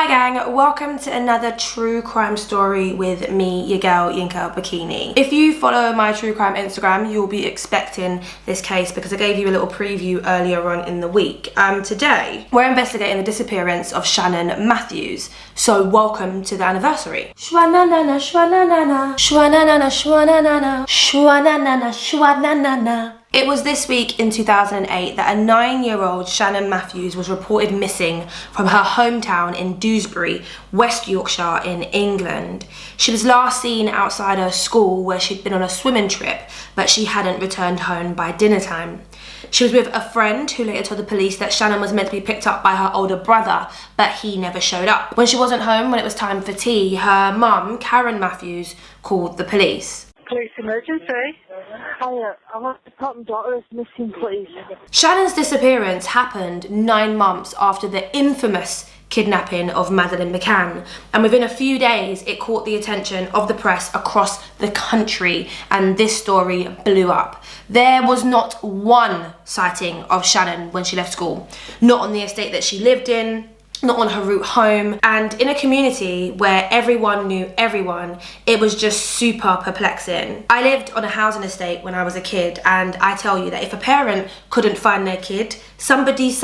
Hi gang, welcome to another true crime story with me, your girl Yinka Bokinni. If you follow my true crime Instagram, you'll be expecting this case because I gave you a little preview earlier on in the week. Today, we're investigating the disappearance of Shannon Matthews. So welcome to the anniversary. Shwananana, shwananana, shwananana, shwananana, shwananana, shwananana. It was this week in 2008 that a 9-year-old Shannon Matthews was reported missing from her hometown in Dewsbury, West Yorkshire in England. She was last seen outside her school where she'd been on a swimming trip, but she hadn't returned home by dinner time. She was with a friend who later told the police that Shannon was meant to be picked up by her older brother, but he never showed up. When she wasn't home when it was time for tea, her mum, Karen Matthews, called the police. Police emergency. Hiya, I want to report my daughter is missing, please. Shannon's disappearance happened 9 months after the infamous kidnapping of Madeleine McCann, and within a few days it caught the attention of the press across the country, and this story blew up. There was not one sighting of Shannon when she left school, not on the estate that she lived in, not on her route home, and in a community where everyone knew everyone, it was just super perplexing. I lived on a housing estate when I was a kid, and I tell you that if a parent couldn't find their kid, somebody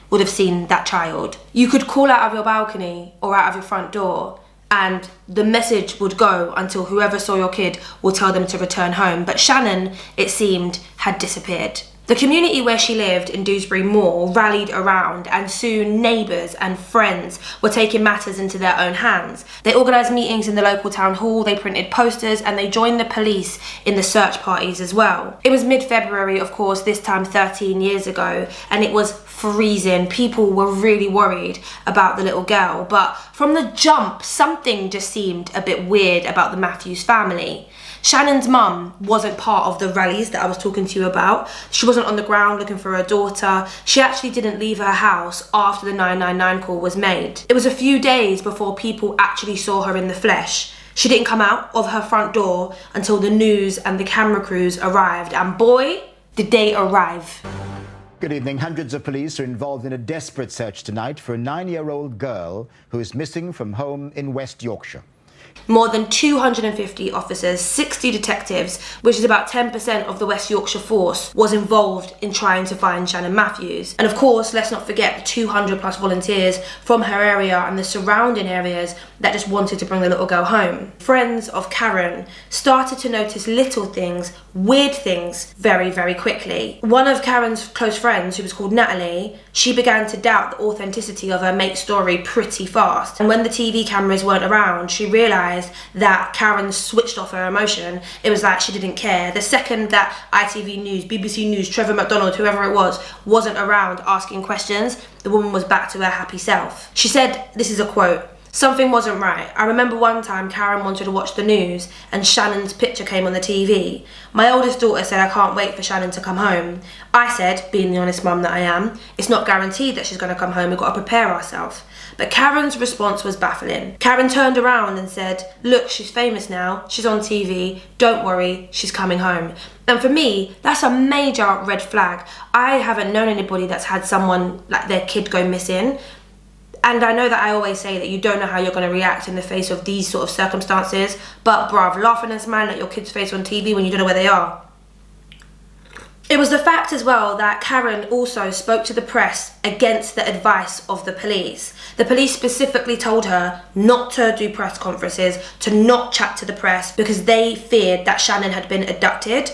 would have seen that child. You could call out of your balcony or out of your front door, and the message would go until whoever saw your kid will tell them to return home. But Shannon, it seemed, had disappeared. The community where she lived in Dewsbury Moor rallied around, and soon neighbours and friends were taking matters into their own hands. They organised meetings in the local town hall, they printed posters, and they joined the police in the search parties as well. It was mid-February, of course, this time 13 years ago, and it was freezing. People were really worried about the little girl, but from the jump, something just seemed a bit weird about the Matthews family. Shannon's mum wasn't part of the rallies that I was talking to you about. She wasn't on the ground looking for her daughter. She actually didn't leave her house after the 999 call was made. It was a few days before people actually saw her in the flesh. She didn't come out of her front door until the news and the camera crews arrived, and boy, did they arrive. Good evening. Hundreds of police are involved in a desperate search tonight for a 9-year-old girl who is missing from home in West Yorkshire. More than 250 officers, 60 detectives, which is about 10% of the West Yorkshire force, was involved in trying to find Shannon Matthews. And of course, let's not forget the 200 plus volunteers from her area and the surrounding areas that just wanted to bring the little girl home. Friends of Karen started to notice little things, weird things, very quickly. One of Karen's close friends, who was called Natalie, she began to doubt the authenticity of her mate's story pretty fast. And when the TV cameras weren't around, she realised that Karen switched off her emotion. It was like she didn't care. The second that ITV News, BBC News, Trevor McDonald, whoever it was, wasn't around asking questions, the woman was back to her happy self. She said, this is a quote, "Something wasn't right. I remember one time Karen wanted to watch the news and Shannon's picture came on the TV. My oldest daughter said I can't wait for Shannon to come home. I said, being the honest mum that I am, it's not guaranteed that she's going to come home, we've got to prepare ourselves." But Karen's response was baffling. Karen turned around and said, "Look, she's famous now, she's on TV, don't worry, she's coming home." And for me, that's a major red flag. I haven't known anybody that's had someone like their kid go missing. And I know that I always say that you don't know how you're going to react in the face of these sort of circumstances, but bruv, laughing and smiling at your kid's face on TV when you don't know where they are. It was the fact as well that Karen also spoke to the press against the advice of the police. The police specifically told her not to do press conferences, to not chat to the press, because they feared that Shannon had been abducted.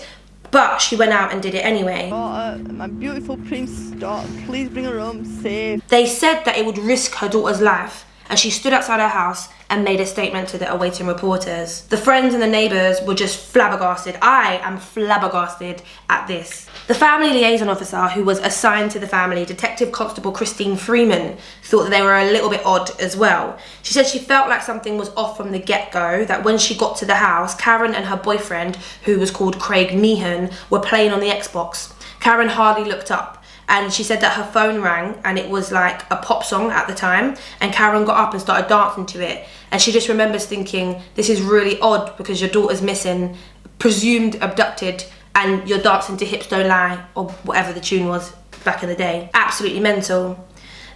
But she went out and did it anyway. My beautiful prince daughter, please bring her home safe. They said that it would risk her daughter's life, and she stood outside her house and made a statement to the awaiting reporters. The friends and the neighbours were just flabbergasted. I am flabbergasted at this. The family liaison officer who was assigned to the family, Detective Constable Christine Freeman, thought that they were a little bit odd as well. She said she felt like something was off from the get-go, that when she got to the house, Karen and her boyfriend, who was called Craig Meehan, were playing on the Xbox. Karen hardly looked up. And she said that her phone rang and it was like a pop song at the time, and Karen got up and started dancing to it. And she just remembers thinking, this is really odd because your daughter's missing, presumed abducted, and you're dancing to Hips Don't Lie, or whatever the tune was back in the day. Absolutely mental.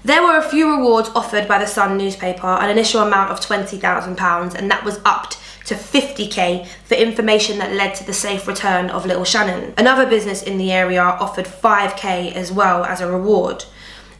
There were a few rewards offered by the Sun newspaper, an initial amount of £20,000, and that was upped to 50k for information that led to the safe return of little Shannon. Another business in the area offered 5k as well as a reward.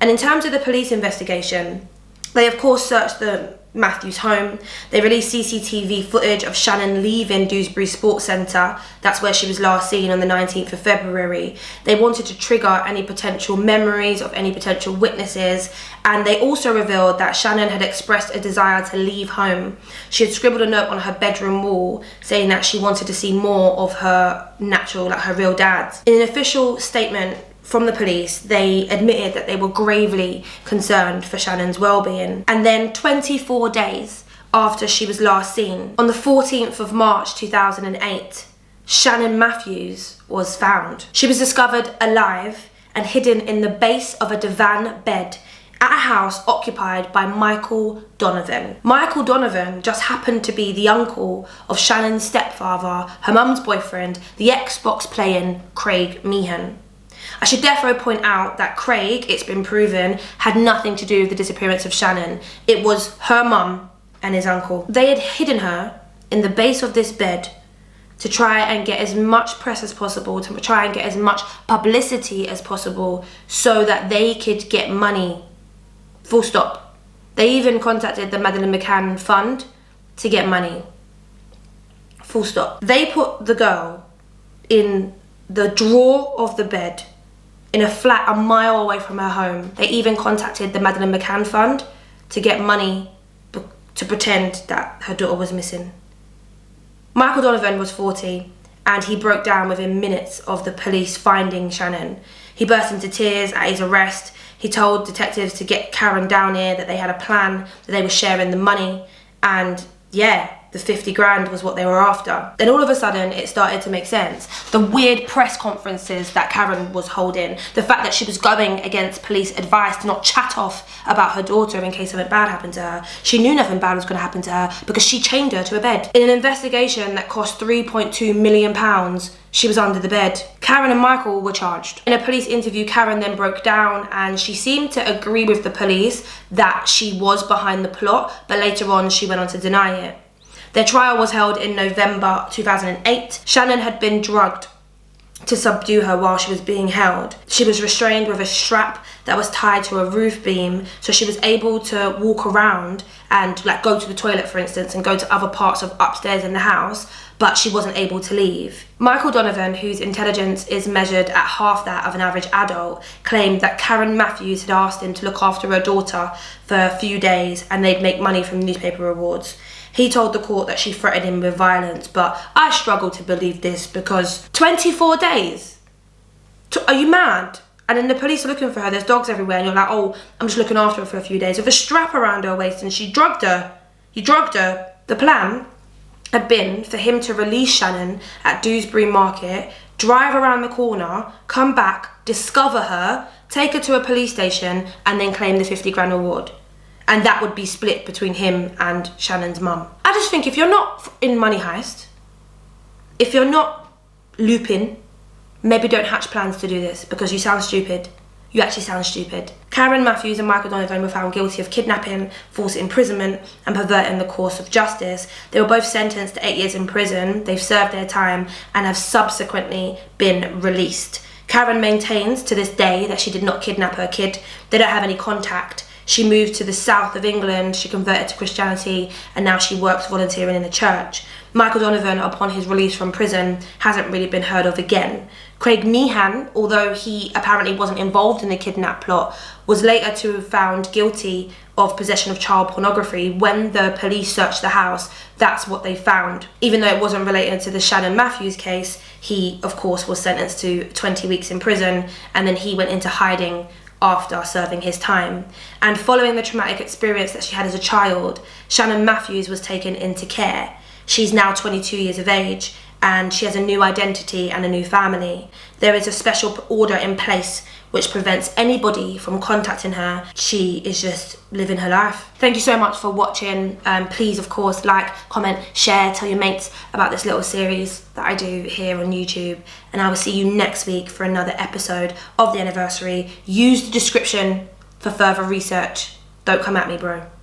And in terms of the police investigation, they of course searched the Matthews home. They released CCTV footage of Shannon leaving Dewsbury Sports Centre. That's where she was last seen on the 19th of February. They wanted to trigger any potential memories of any potential witnesses, and they also revealed that Shannon had expressed a desire to leave home. She had scribbled a note on her bedroom wall saying that she wanted to see more of her natural, like her real dad. In an official statement from the police, they admitted that they were gravely concerned for Shannon's well-being. And then 24 days after she was last seen, on the 14th of March 2008, Shannon Matthews was found. She was discovered alive and hidden in the base of a divan bed at a house occupied by Michael Donovan. Michael Donovan just happened to be the uncle of Shannon's stepfather, her mum's boyfriend, the Xbox playing Craig Meehan. I should therefore point out that Craig, it's been proven, had nothing to do with the disappearance of Shannon. It was her mum and his uncle. They had hidden her in the base of this bed to try and get as much press as possible, to try and get as much publicity as possible so that they could get money. Full stop. They even contacted the Madeleine McCann Fund to get money. Full stop. They put the girl in the drawer of the bed in a flat a mile away from her home. They even contacted the Madeleine McCann Fund to get money to pretend that her daughter was missing. Michael Donovan was 40 and he broke down within minutes of the police finding Shannon. He burst into tears at his arrest. He told detectives to get Karen down here, that they had a plan, that they were sharing the money, and yeah, the 50 grand was what they were after. Then all of a sudden, it started to make sense. The weird press conferences that Karen was holding, the fact that she was going against police advice to not chat off about her daughter in case something bad happened to her. She knew nothing bad was going to happen to her because she chained her to a bed. In an investigation that cost £3.2 million, she was under the bed. Karen and Michael were charged. In a police interview, Karen then broke down and she seemed to agree with the police that she was behind the plot, but later on she went on to deny it. Their trial was held in November 2008. Shannon had been drugged to subdue her while she was being held. She was restrained with a strap that was tied to a roof beam, so she was able to walk around and like go to the toilet, for instance, and go to other parts of upstairs in the house, but she wasn't able to leave. Michael Donovan, whose intelligence is measured at half that of an average adult, claimed that Karen Matthews had asked him to look after her daughter for a few days and they'd make money from newspaper rewards. He told the court that she threatened him with violence, but I struggle to believe this because 24 days? Are you mad? And then the police are looking for her, there's dogs everywhere, and you're like, oh, I'm just looking after her for a few days. With a strap around her waist, and she drugged her. He drugged her. The plan had been for him to release Shannon at Dewsbury Market, drive around the corner, come back, discover her, take her to a police station, and then claim the 50 grand reward. And that would be split between him and Shannon's mum. I just think if you're not in Money Heist, if you're not looping, maybe don't hatch plans to do this because you sound stupid. You actually sound stupid. Karen Matthews and Michael Donovan were found guilty of kidnapping, false imprisonment, and perverting the course of justice. They were both sentenced to 8 years in prison. They've served their time and have subsequently been released. Karen maintains to this day that she did not kidnap her kid. They don't have any contact. She moved to the south of England, she converted to Christianity, and now she works volunteering in the church. Michael Donovan, upon his release from prison, hasn't really been heard of again. Craig Meehan, although he apparently wasn't involved in the kidnap plot, was later to have found guilty of possession of child pornography. When the police searched the house, that's what they found. Even though it wasn't related to the Shannon Matthews case, he, of course, was sentenced to 20 weeks in prison, and then he went into hiding after serving his time. And following the traumatic experience that she had as a child, Shannon Matthews was taken into care. She's now 22 years of age and she has a new identity and a new family. There is a special order in place which prevents anybody from contacting her. She is just living her life. Thank you so much for watching. Please, of course, like, comment, share, tell your mates about this little series that I do here on YouTube. And I will see you next week for another episode of the anniversary. Use the description for further research. Don't come at me, bro.